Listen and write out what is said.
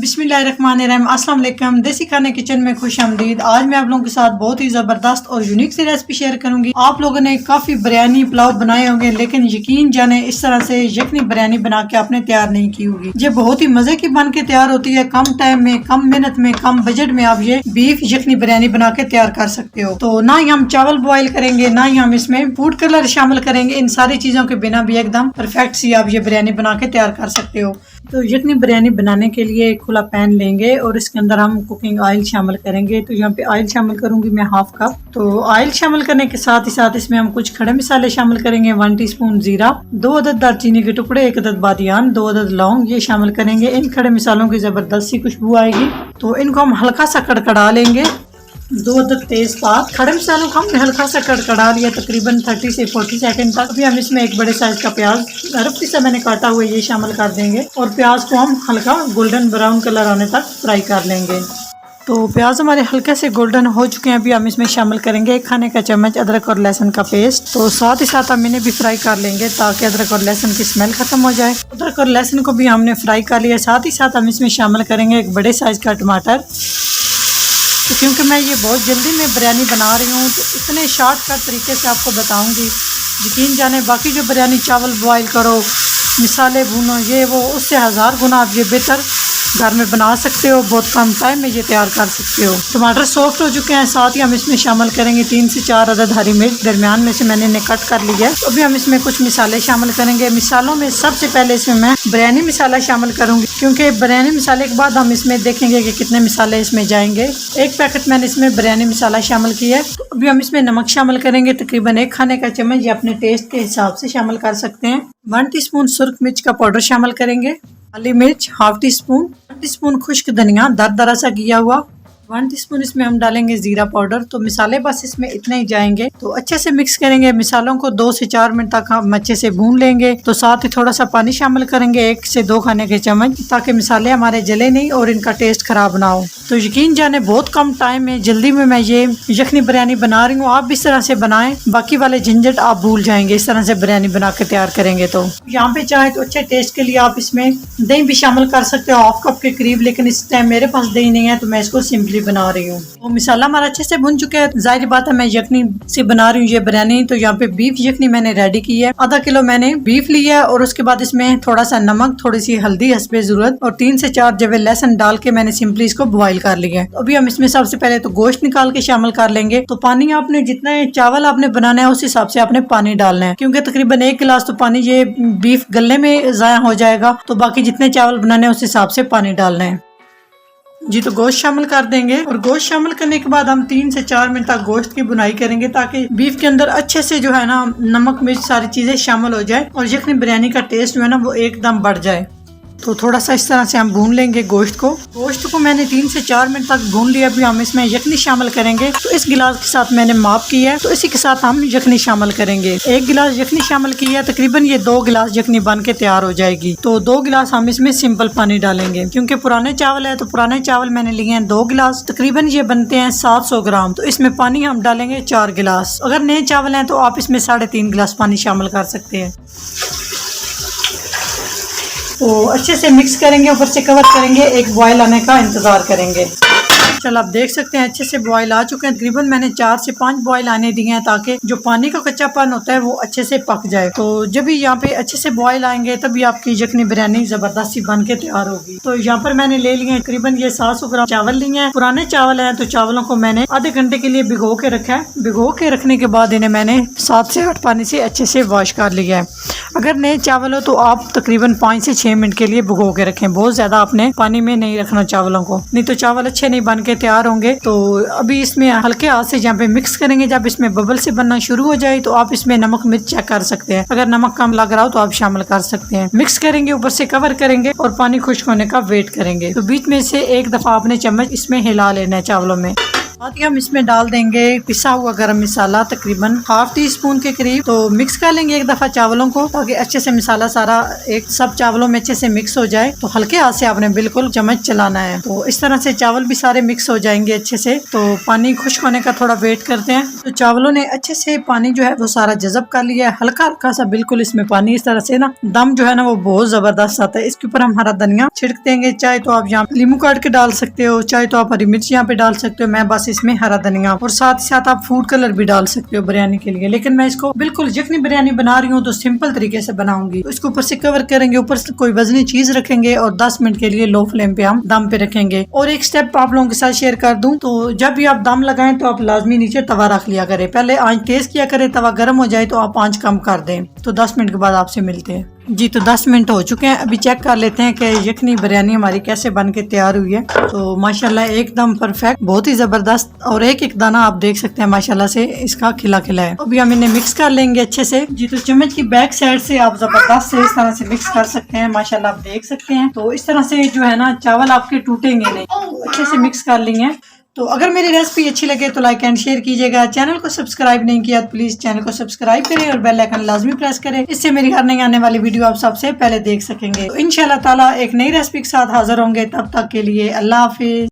बिस्मिल्लाहिर्रहमानिर्रहीम, अस्सलाम वालेकुम। देसी खाने किचन में खुश आमदीद। आज मैं आप लोगों के साथ बहुत ही ज़बरदस्त और यूनिक सी रेसिपी शेयर करूंगी। आप लोगों ने काफ़ी बिरयानी पुलाव बनाए होंगे, लेकिन यकीन जाने इस तरह से यखनी बिरयानी बना के आपने तैयार नहीं की होगी। ये बहुत ही मज़े की बन के तैयार होती है। कम टाइम में, कम मेहनत में, कम बजट में आप ये बीफ यखनी बिरयानी बना के तैयार कर सकते हो। तो ना ही हम चावल बॉयल करेंगे, ना ही हम इसमें फूड कलर शामिल करेंगे। इन सारी चीज़ों के बिना भी एकदम परफेक्ट सी आप ये बिरयानी बना के तैयार कर सकते हो। तो यखनी बिरयानी बनाने के लिए एक खुला पैन लेंगे और इसके अंदर हम कुकिंग ऑयल शामिल करेंगे। तो यहाँ पे ऑयल शामिल करूंगी मैं हाफ कप। तो ऑयल शामिल करने के साथ ही साथ इसमें हम कुछ खड़े मसाले शामिल करेंगे। 1 टीस्पून जीरा, 2 अदद दालचीनी के टुकड़े, 1 अदद बादियान, 2 अदद लौंग, ये शामिल करेंगे। इन खड़े मसालों की जबरदस्त सी खुशबू आएगी, तो इनको हम हल्का सा कड़कड़ा लेंगे। 2 अदद तेजपात, खड़े मसालों को हमने हल्का सा कड़कड़ा लिया तकरीबन 30 से 40 सेकंड तक। अभी हम इसमें एक बड़े साइज का प्याज रफली से मैंने काटा हुआ ये शामिल कर देंगे और प्याज को हम हल्का गोल्डन ब्राउन कलर आने तक फ्राई कर लेंगे। तो प्याज हमारे हल्के से गोल्डन हो चुके हैं। अभी हम इसमें शामिल करेंगे 1 खाने का चम्मच अदरक और लहसुन का पेस्ट। तो साथ ही साथ हम इन्हें भी फ्राई कर लेंगे ताकि अदरक और लहसुन की स्मेल खत्म हो जाए। अदरक और लहसुन को भी हमने फ्राई कर लिया। साथ ही साथ हम इसमें शामिल करेंगे एक बड़े साइज का टमाटर। तो क्योंकि मैं ये बहुत जल्दी में बिरयानी बना रही हूँ, तो इतने शॉर्टकट तरीके से आपको बताऊँगी, यकीन जाने बाकी जो बिरयानी चावल बॉयल करो, मिसाले भूनो, ये वो, उससे 1000 गुना आप ये बेहतर घर में बना सकते हो। बहुत कम टाइम में ये तैयार कर सकते हो। टमाटर सॉफ्ट हो चुके हैं। साथ ही हम इसमें शामिल करेंगे 3 से 4 अदद हरी मिर्च, दरमियान में से मैंने इन्हें कट कर लिया है। तो अभी हम इसमें कुछ मिसाले शामिल करेंगे। मिसालों में सबसे पहले इसमें मैं बिरयानी मसाला शामिल करूंगी, क्योंकि बिरयानी मसाले के बाद हम इसमें देखेंगे कि कितने मिसाले इसमें जाएंगे। 1 पैकेट मैंने इसमें बिरयानी मसाला शामिल किया है। तो अभी हम इसमें नमक शामिल करेंगे, तकरीबन 1 खाने का चम्मच, या अपने टेस्ट के हिसाब से शामिल कर सकते हैं। 1 टीस्पून सुर्ख मिर्च का पाउडर शामिल करेंगे। काली मिर्च हाफ टीस्पून, 1 टीस्पून खुश्क धनिया दरदरा सा किया हुआ, 1 टीस्पून इसमें हम डालेंगे जीरा पाउडर। तो मिसाले बस इसमें इतने ही जाएंगे। तो अच्छे से मिक्स करेंगे। मिसालों को 2 से 4 मिनट तक हम अच्छे से भून लेंगे। तो साथ ही थोड़ा सा पानी शामिल करेंगे, 1 से 2 खाने के चम्मच, ताकि मिसाले हमारे जले नहीं और इनका टेस्ट खराब ना हो। तो यकीन जाने बहुत कम टाइम में, जल्दी में मैं ये यखनी बिरयानी बना रही हूँ। आप भी इस तरह से बनाएं, बाकी वाले झंझट आप भूल जाएंगे इस तरह से बिरयानी बना के तैयार करेंगे। तो यहाँ पे चाहे तो अच्छे टेस्ट के लिए आप इसमें दही भी शामिल कर सकते हो, हाफ कप के करीब, लेकिन इस टाइम मेरे पास दही नहीं है तो मैं इसको सिंपली बना रही हूँ। तो मिसाला हमारा अच्छे से भुन चुके हैं। जाहिर बात है मैं यखनी से बना रही हूँ ये बिरयानी। तो यहाँ पे बीफ यखनी मैंने रेडी की है। आधा किलो मैंने बीफ लिया है और उसके बाद इसमें थोड़ा सा नमक, थोड़ी सी हल्दी हस्बे जरूरत और 3 से 4 जवे लहसुन डाल के मैंने सिंपली इसको बॉईल कर लिया है। तो अभी हम इसमें सबसे पहले तो गोश्त निकाल के शामिल कर लेंगे। तो पानी आपने जितना चावल आपने बनाना है उस हिसाब से आपने पानी डालना है, क्योंकि तकरीबन 1 गिलास तो पानी ये बीफ गलने में जाया हो जाएगा। तो बाकी जितने चावल बनाने हैं उस हिसाब से पानी डालना है जी। तो गोश्त शामिल कर देंगे और गोश्त शामिल करने के बाद हम 3 से 4 मिनट तक गोश्त की बुनाई करेंगे, ताकि बीफ के अंदर अच्छे से जो है ना नमक मिर्च सारी चीजें शामिल हो जाए और यखनी बिरयानी का टेस्ट जो है ना वो एकदम बढ़ जाए। तो थोड़ा सा इस तरह से हम भून लेंगे गोश्त को। गोश्त को मैंने 3 से 4 मिनट तक भून लिया। अभी हम इसमें यखनी शामिल करेंगे। तो इस गिलास के साथ मैंने माप किया है, तो इसी के साथ हम यखनी शामिल करेंगे। 1 गिलास यखनी शामिल किया है, तकरीबन ये 2 गिलास यखनी बन के तैयार हो जाएगी। तो 2 गिलास हम इसमें सिंपल पानी डालेंगे, क्योंकि पुराने चावल है। तो पुराने चावल मैंने लिए हैं 2 गिलास, तकरीबन ये बनते हैं 700 ग्राम। तो इसमें पानी हम डालेंगे 4 गिलास। अगर नए चावल हैं तो आप इसमें 3.5 गिलास पानी शामिल कर सकते हैं। तो अच्छे से मिक्स करेंगे, ऊपर से कवर करेंगे, एक बॉयल आने का इंतजार करेंगे। चल आप देख सकते हैं अच्छे से बॉयल आ चुके हैं। तकरीबन मैंने 4 से 5 बॉयल आने दिए हैं, ताकि जो पानी का कच्चापन होता है वो अच्छे से पक जाए। तो जब भी यहाँ पे अच्छे से बॉयल आएंगे तभी आपकी यखनी बिरयानी जबरदस्ती बन के तैयार होगी। तो यहाँ पर मैंने ले लिए हैं तकरीबन ये 700 ग्राम चावल लिए हैं। पुराने चावल हैं तो चावलों को मैंने आधे घंटे के लिए भिगो के रखा है। भिगो के रखने के बाद इन्हें मैंने 7 से 8 पानी से अच्छे से वॉश कर लिया है। अगर नए चावल हो तो आप तकरीबन 5 से 6 मिनट के लिए भिगो के रखें। बहुत ज्यादा आपने पानी में नहीं रखना चावलों को, नहीं तो चावल अच्छे नहीं बन के तैयार होंगे। तो अभी इसमें हल्के हाथ से यहाँ पे मिक्स करेंगे। जब इसमें बबल से बनना शुरू हो जाए तो आप इसमें नमक मिर्च चेक कर सकते हैं। अगर नमक कम लग रहा हो तो आप शामिल कर सकते हैं। मिक्स करेंगे, ऊपर से कवर करेंगे और पानी खुश्क होने का वेट करेंगे। तो बीच में से एक दफा आपने चम्मच इसमें हिला लेना है चावलों में। साथ ही हम इसमें डाल देंगे पिसा हुआ गरम मसाला तकरीबन हाफ टी स्पून के करीब। तो मिक्स कर लेंगे एक दफा चावलों को ताकि अच्छे से मसाला सारा एक सब चावलों में अच्छे से मिक्स हो जाए। तो हल्के हाथ से आपने बिल्कुल चम्मच चलाना है। तो इस तरह से चावल भी सारे मिक्स हो जाएंगे अच्छे से। तो पानी खुश्क होने का थोड़ा वेट करते हैं। तो चावलों ने अच्छे से पानी जो है वो सारा जज़ब कर लिया है, हल्का हल्का सा बिल्कुल इसमें पानी। इस तरह से ना दम जो है ना वो बहुत जबरदस्त आता है। इसके ऊपर हम हरा धनिया छिड़क देंगे। चाहे तो आप यहाँ नींबू काट के डाल सकते हो, चाहे तो आप हरी मिर्च यहाँ पे डाल सकते हो। मैं बस इसमें हरा धनिया और साथ ही साथ आप फूड कलर भी डाल सकते हो बिरयानी के लिए। लेकिन मैं इसको बिल्कुल यखनी बिरयानी बना रही हूँ तो सिंपल तरीके से बनाऊंगी। तो इसको ऊपर से कवर करेंगे, ऊपर से कोई वजनी चीज रखेंगे और 10 मिनट के लिए लो फ्लेम पे हम दम पे रखेंगे। और एक स्टेप आप लोगों के साथ शेयर कर दूं, तो जब भी आप दम लगाएं तो आप लाजमी नीचे तवा रख लिया करें। पहले आंच तेज किया करें, तवा गर्म हो जाए तो आप आंच कम कर दें। तो 10 मिनट के बाद आपसे मिलते हैं जी। तो 10 मिनट हो चुके हैं। अभी चेक कर लेते हैं कि यखनी बिरयानी हमारी कैसे बन के तैयार हुई है। तो माशाल्लाह एकदम परफेक्ट, बहुत ही जबरदस्त। और एक एक दाना आप देख सकते हैं माशाल्लाह से इसका खिला खिला है। अभी हम इन्हें मिक्स कर लेंगे अच्छे से जी। तो चम्मच की बैक साइड से आप जबरदस्त से इस तरह से मिक्स कर सकते हैं। माशाल्लाह आप देख सकते हैं। तो इस तरह से जो है ना चावल आपके टूटेंगे नहीं। अच्छे से मिक्स कर लेंगे। तो अगर मेरी रेसिपी अच्छी लगे तो लाइक एंड शेयर कीजिएगा। चैनल को सब्सक्राइब नहीं किया तो प्लीज चैनल को सब्सक्राइब करें और बेल आइकन लाजमी प्रेस करें। इससे मेरी हर नई आने वाली वीडियो आप सबसे पहले देख सकेंगे। तो इंशाल्लाह ताला एक नई रेसिपी के साथ हाजिर होंगे। तब तक के लिए अल्लाह हाफिज।